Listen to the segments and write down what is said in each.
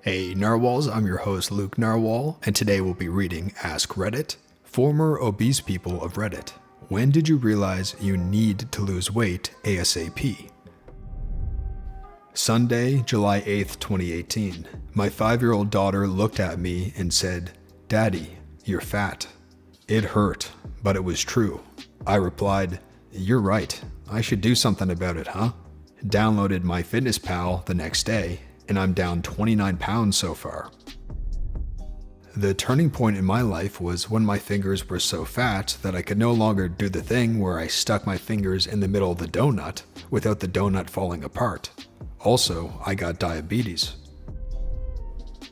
Hey Narwhals, I'm your host Luke Narwhal, and today we'll be reading Ask Reddit. Former obese people of Reddit. When did you realize you need to lose weight ASAP? Sunday, July 8th, 2018. My 5-year-old daughter looked at me and said, "Daddy, you're fat." It hurt, but it was true. I replied, "You're right. I should do something about it, huh?" Downloaded MyFitnessPal the next day, and I'm down 29 pounds so far. The turning point in my life was when my fingers were so fat that I could no longer do the thing where I stuck my fingers in the middle of the donut without the donut falling apart. Also, I got diabetes.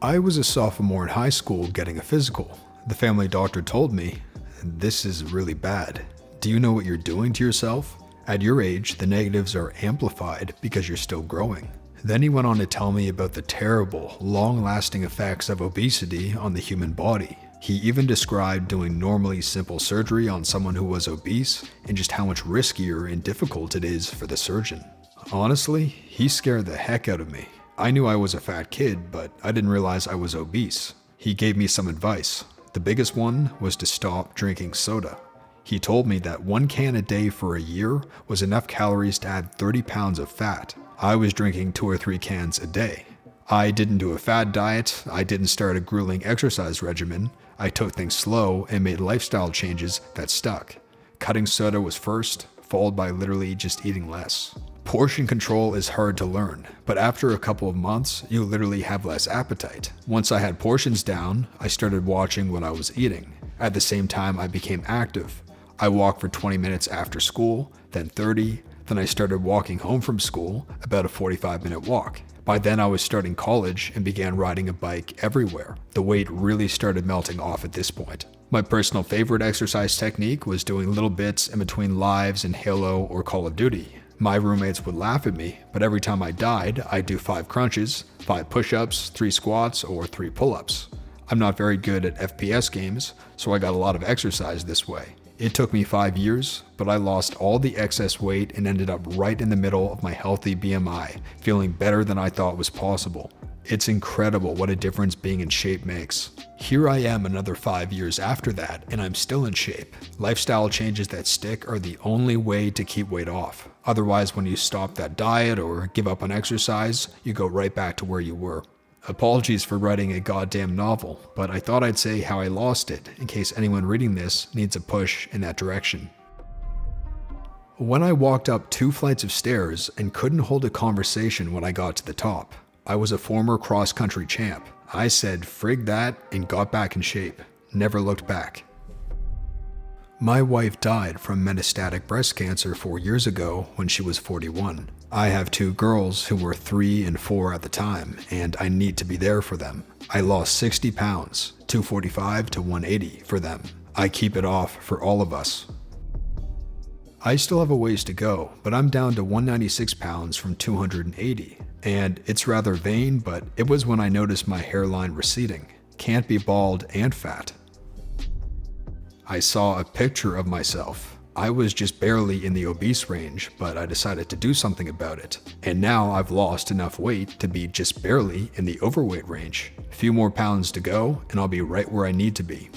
I was a sophomore in high school getting a physical. The family doctor told me, "This is really bad. Do you know what you're doing to yourself? At your age, the negatives are amplified because you're still growing." Then he went on to tell me about the terrible, long-lasting effects of obesity on the human body. He even described doing normally simple surgery on someone who was obese and just how much riskier and difficult it is for the surgeon. Honestly, he scared the heck out of me. I knew I was a fat kid, but I didn't realize I was obese. He gave me some advice. The biggest one was to stop drinking soda. He told me that 1 can a day for a year was enough calories to add 30 pounds of fat. I was drinking 2 or 3 cans a day. I didn't do a fad diet, I didn't start a grueling exercise regimen, I took things slow and made lifestyle changes that stuck. Cutting soda was first, followed by literally just eating less. Portion control is hard to learn, but after a couple of months, you literally have less appetite. Once I had portions down, I started watching what I was eating. At the same time, I became active. I walked for 20 minutes after school, then 30, then I started walking home from school, about a 45-minute walk. By then I was starting college and began riding a bike everywhere. The weight really started melting off at this point. My personal favorite exercise technique was doing little bits in between lives in Halo or Call of Duty. My roommates would laugh at me, but every time I died, I'd do 5 crunches, 5 push-ups, 3 squats, or 3 pull-ups. I'm not very good at FPS games, so I got a lot of exercise this way. It took me 5 years, but I lost all the excess weight and ended up right in the middle of my healthy BMI, feeling better than I thought was possible. It's incredible what a difference being in shape makes. Here I am another 5 years after that, and I'm still in shape. Lifestyle changes that stick are the only way to keep weight off. Otherwise, when you stop that diet or give up on exercise, you go right back to where you were. Apologies for writing a goddamn novel, but I thought I'd say how I lost it in case anyone reading this needs a push in that direction. When I walked up 2 flights of stairs and couldn't hold a conversation when I got to the top. I was a former cross-country champ. I said frig that and got back in shape. Never looked back. My wife died from metastatic breast cancer 4 years ago when she was 41. I have 2 girls who were 3 and 4 at the time, and I need to be there for them. I lost 60 pounds, 245 to 180 for them. I keep it off for all of us. I still have a ways to go, but I'm down to 196 pounds from 280. And it's rather vain, but it was when I noticed my hairline receding. Can't be bald and fat. I saw a picture of myself. I was just barely in the obese range, but I decided to do something about it. And now I've lost enough weight to be just barely in the overweight range. A few more pounds to go, and I'll be right where I need to be.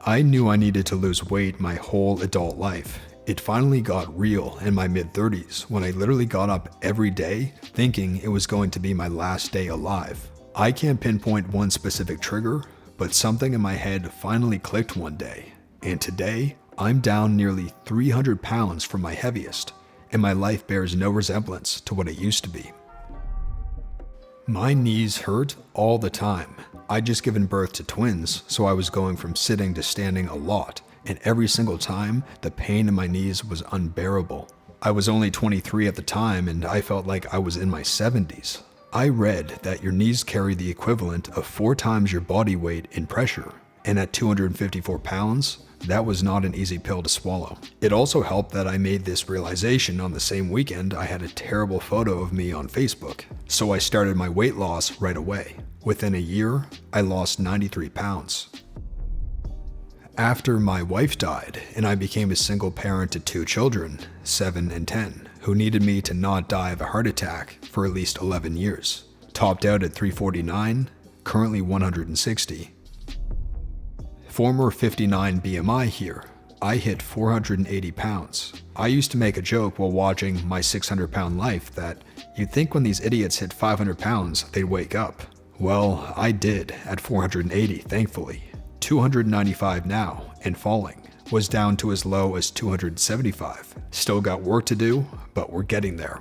I knew I needed to lose weight my whole adult life. It finally got real in my mid-30s when I literally got up every day thinking it was going to be my last day alive. I can't pinpoint one specific trigger, but something in my head finally clicked one day. And today, I'm down nearly 300 pounds from my heaviest, and my life bears no resemblance to what it used to be. My knees hurt all the time. I'd just given birth to twins, so I was going from sitting to standing a lot, and every single time, the pain in my knees was unbearable. I was only 23 at the time, and I felt like I was in my 70s. I read that your knees carry the equivalent of 4 times your body weight in pressure, and at 254 pounds, that was not an easy pill to swallow. It also helped that I made this realization on the same weekend I had a terrible photo of me on Facebook, so I started my weight loss right away. Within a year, I lost 93 pounds. After my wife died, and I became a single parent to 2 children, 7 and 10, who needed me to not die of a heart attack for at least 11 years. topped out at 349, currently 160. Former 59 BMI here. I hit 480 pounds. I used to make a joke while watching My 600 Pound Life that you'd think when these idiots hit 500 pounds, they'd wake up. Well, I did at 480, thankfully. 295 now, and falling. Was down to as low as 275. Still got work to do, but we're getting there.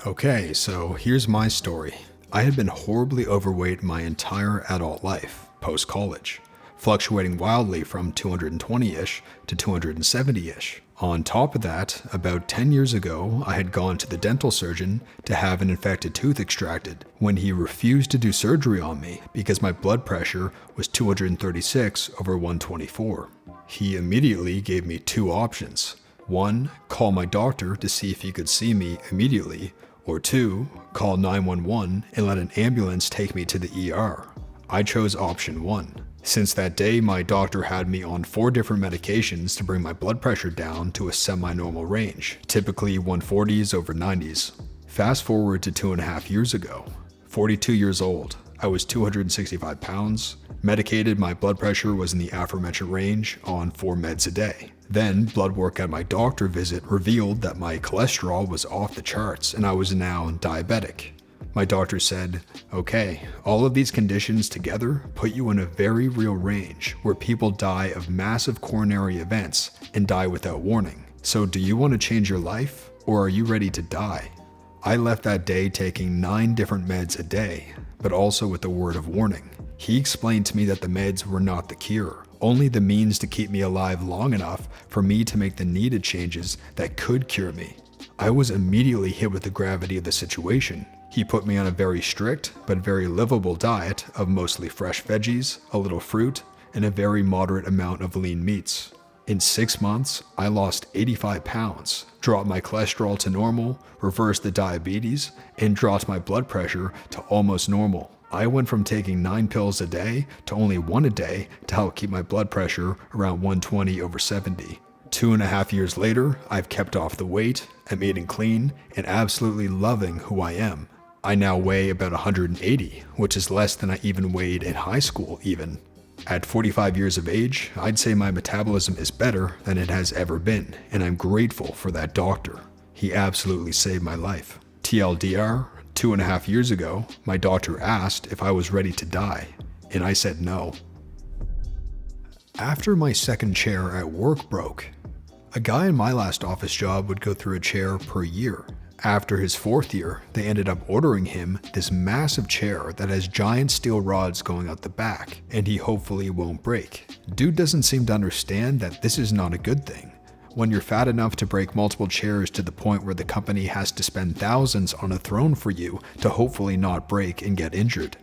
Okay, so here's my story. I had been horribly overweight my entire adult life, post-college, fluctuating wildly from 220-ish to 270-ish. On top of that, about 10 years ago, I had gone to the dental surgeon to have an infected tooth extracted when he refused to do surgery on me because my blood pressure was 236 over 124. He immediately gave me two options. 1, call my doctor to see if he could see me immediately, or 2, call 911 and let an ambulance take me to the ER. I chose option 1. Since that day, my doctor had me on 4 different medications to bring my blood pressure down to a semi-normal range, typically 140s over 90s. Fast forward to 2.5 years ago. 42 years old, I was 265 pounds, medicated, my blood pressure was in the aforementioned range on 4 meds a day. Then, blood work at my doctor visit revealed that my cholesterol was off the charts and I was now diabetic. My doctor said, okay, all of these conditions together put you in a very real range where people die of massive coronary events and die without warning. So do you want to change your life or are you ready to die? I left that day taking 9 different meds a day, but also with a word of warning. He explained to me that the meds were not the cure, only the means to keep me alive long enough for me to make the needed changes that could cure me. I was immediately hit with the gravity of the situation. He put me on a very strict but very livable diet of mostly fresh veggies, a little fruit, and a very moderate amount of lean meats. In 6 months, I lost 85 pounds, dropped my cholesterol to normal, reversed the diabetes, and dropped my blood pressure to almost normal. I went from taking 9 pills a day to only 1 a day to help keep my blood pressure around 120 over 70. 2.5 years later, I've kept off the weight, am eating clean, and absolutely loving who I am. I now weigh about 180, which is less than I even weighed in high school even. At 45 years of age, I'd say my metabolism is better than it has ever been, and I'm grateful for that doctor. He absolutely saved my life. TLDR, 2.5 years ago, my doctor asked if I was ready to die, and I said no. After my second chair at work broke, a guy in my last office job would go through a chair per year. After his 4th year, they ended up ordering him this massive chair that has giant steel rods going out the back, and he hopefully won't break. Dude doesn't seem to understand that this is not a good thing. When you're fat enough to break multiple chairs to the point where the company has to spend thousands on a throne for you to hopefully not break and get injured.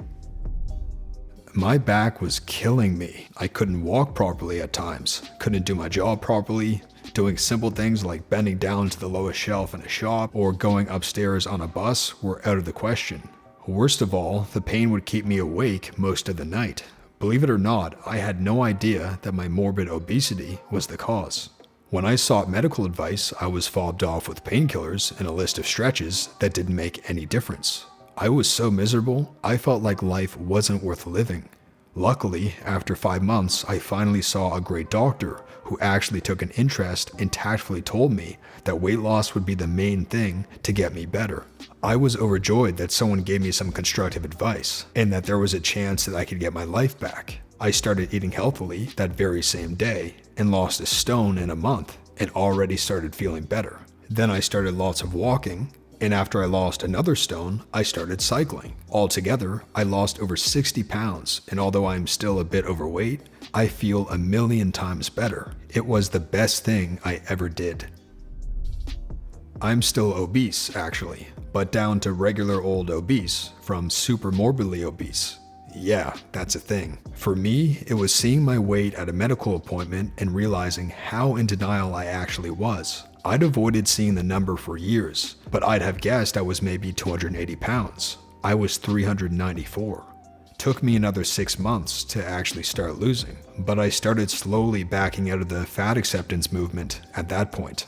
My back was killing me. I couldn't walk properly at times, couldn't do my job properly. Doing simple things like bending down to the lowest shelf in a shop or going upstairs on a bus were out of the question. Worst of all, the pain would keep me awake most of the night. Believe it or not, I had no idea that my morbid obesity was the cause. When I sought medical advice, I was fobbed off with painkillers and a list of stretches that didn't make any difference. I was so miserable, I felt like life wasn't worth living. Luckily, after 5 months, I finally saw a great doctor who actually took an interest and tactfully told me that weight loss would be the main thing to get me better. I was overjoyed that someone gave me some constructive advice and that there was a chance that I could get my life back. I started eating healthily that very same day and lost a stone in a month and already started feeling better. Then I started lots of walking, and after I lost another stone, I started cycling. Altogether, I lost over 60 pounds, and although I'm still a bit overweight, I feel a million times better. It was the best thing I ever did. I'm still obese, actually, but down to regular old obese from super morbidly obese. Yeah, that's a thing. For me, it was seeing my weight at a medical appointment and realizing how in denial I actually was. I'd avoided seeing the number for years, but I'd have guessed I was maybe 280 pounds. I was 394. Took me another 6 months to actually start losing, but I started slowly backing out of the fat acceptance movement at that point.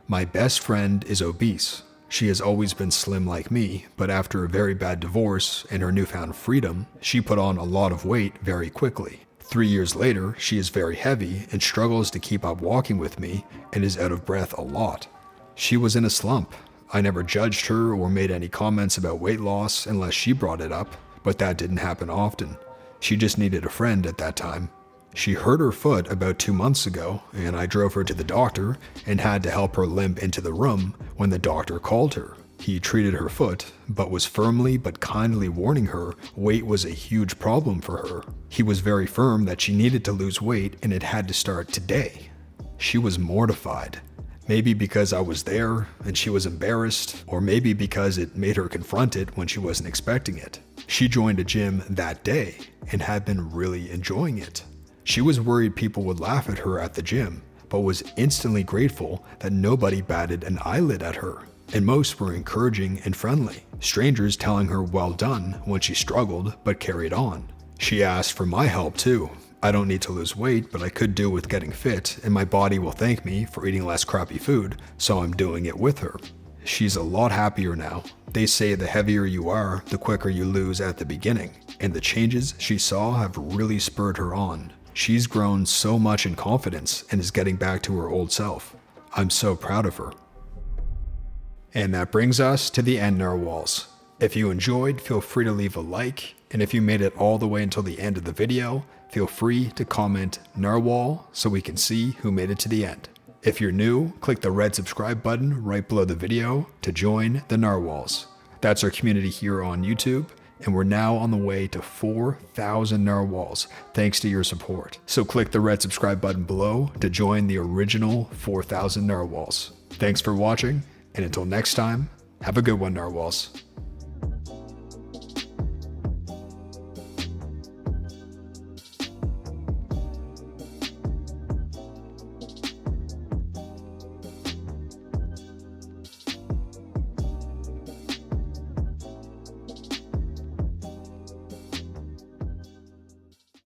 My best friend is obese. She has always been slim like me, but after a very bad divorce and her newfound freedom, she put on a lot of weight very quickly. 3 years later, she is very heavy and struggles to keep up walking with me and is out of breath a lot. She was in a slump. I never judged her or made any comments about weight loss unless she brought it up, but that didn't happen often. She just needed a friend at that time. She hurt her foot about 2 months ago, and I drove her to the doctor and had to help her limp into the room when the doctor called her. He treated her foot, but was firmly but kindly warning her weight was a huge problem for her. He was very firm that she needed to lose weight and it had to start today. She was mortified. Maybe because I was there and she was embarrassed, or maybe because it made her confront it when she wasn't expecting it. She joined a gym that day and had been really enjoying it. She was worried people would laugh at her at the gym, but was instantly grateful that nobody batted an eyelid at her, and most were encouraging and friendly, strangers telling her well done when she struggled but carried on. She asked for my help too. I don't need to lose weight, but I could do with getting fit, and my body will thank me for eating less crappy food, so I'm doing it with her. She's a lot happier now. They say the heavier you are, the quicker you lose at the beginning, and the changes she saw have really spurred her on. She's grown so much in confidence and is getting back to her old self. I'm so proud of her. And that brings us to the end, narwhals. If you enjoyed, feel free to leave a like, and if you made it all the way until the end of the video, feel free to comment narwhal so we can see who made it to the end. If you're new, click the red subscribe button right below the video to join the narwhals. That's our community here on YouTube, and we're now on the way to 4,000 narwhals thanks to your support. So click the red subscribe button below to join the original 4,000 narwhals. Thanks for watching, and until next time, have a good one, narwhals.